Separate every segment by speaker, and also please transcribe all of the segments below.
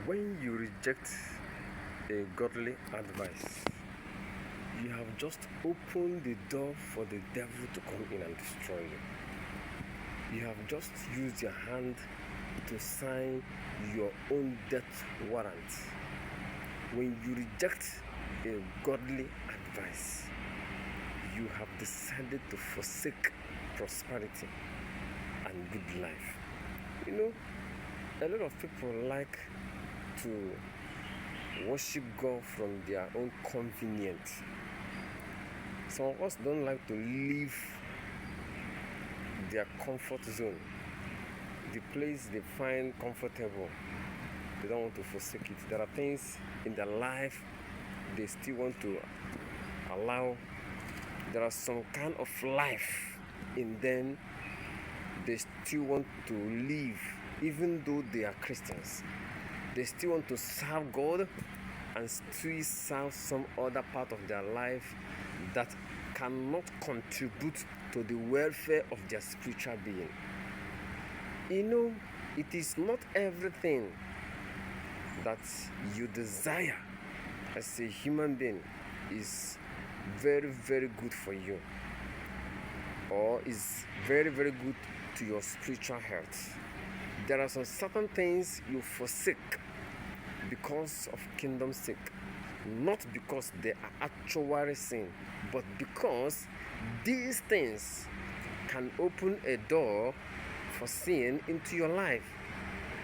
Speaker 1: When you reject a godly advice, you have just opened the door for the devil to come in and destroy you. You have just used your hand to sign your own death warrant. When you reject a godly advice, you have decided to forsake prosperity and good life. You know, a lot of people like to worship God from their own convenience. Some of us don't like to leave their comfort zone, the place they find comfortable. They don't want to forsake it. There are things in their life they still want to allow. There are some kind of life in them they still want to live, even though they are Christians. They still want to serve God and still serve some other part of their life that cannot contribute to the welfare of their spiritual being. You know, it is not everything that you desire as a human being is very, very good for you, or is very, very good to your spiritual health. There are some certain things you forsake because of kingdom's sake, not because they are actually sin, but because these things can open a door for sin into your life.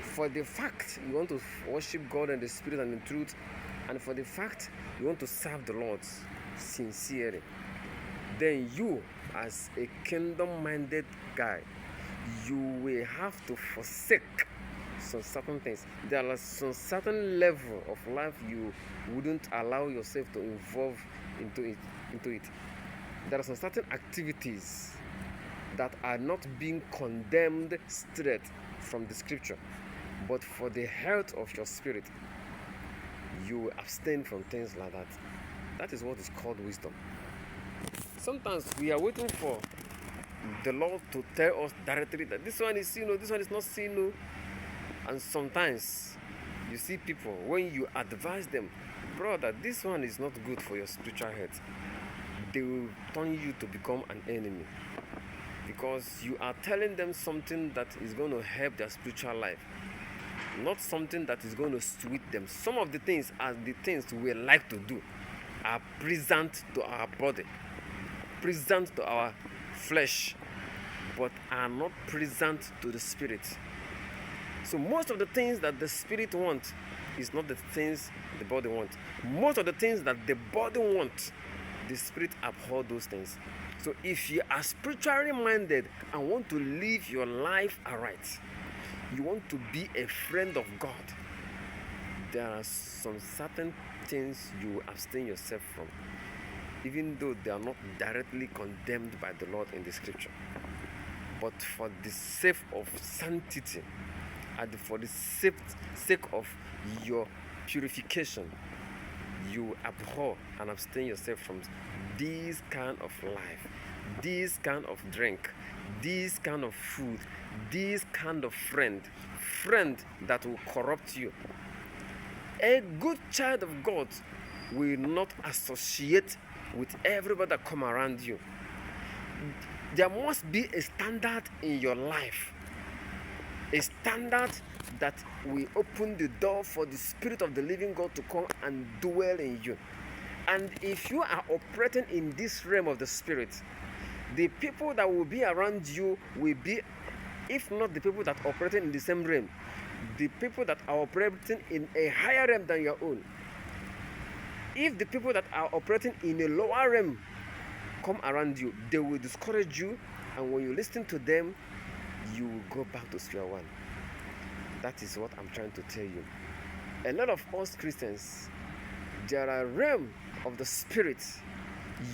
Speaker 1: For the fact you want to worship God in the spirit and in truth, and for the fact you want to serve the Lord sincerely, then you, as a kingdom-minded guy, you will have to forsake some certain things. There are some certain level of life you wouldn't allow yourself to involve into it. There are some certain activities that are not being condemned straight from the scripture, but for the health of your spirit, you will abstain from things like that. That is what is called wisdom. Sometimes we are waiting for the Lord to tell us directly that this one is sin, this one is not sin. And sometimes you see people, when you advise them, brother, this one is not good for your spiritual health, they will turn you to become an enemy, because you are telling them something that is going to help their spiritual life, not something that is going to sweet them. Some of the things are the things we like to do, are present to our body, present to our flesh, but are not present to the spirit. So most of the things that the spirit wants is not the things the body wants. Most of the things that the body wants, the spirit abhors those things. So if you are spiritually minded and want to live your life aright, you want to be a friend of God, there are some certain things you will abstain yourself from, even though they are not directly condemned by the Lord in the scripture. But for the sake of sanctity and for the sake of your purification, you abhor and abstain yourself from this kind of life, this kind of drink, this kind of food, this kind of friend that will corrupt you. A good child of God will not associate with everybody that come around you. There must be a standard in your life, a standard that will open the door for the Spirit of the living God to come and dwell in you. And if you are operating in this realm of the Spirit, the people that will be around you will be, if not the people that are operating in the same realm, the people that are operating in a higher realm than your own. If the people that are operating in a lower realm come around you, they will discourage you, and when you listen to them, you will go back to square one. That is what I'm trying to tell you. A lot of us Christians, there are realms of the spirit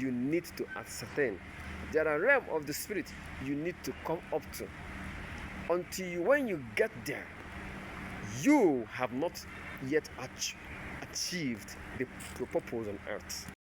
Speaker 1: you need to ascertain. There are realms of the spirit you need to come up to. Until when you get there, you have not yet achieved the purpose on earth.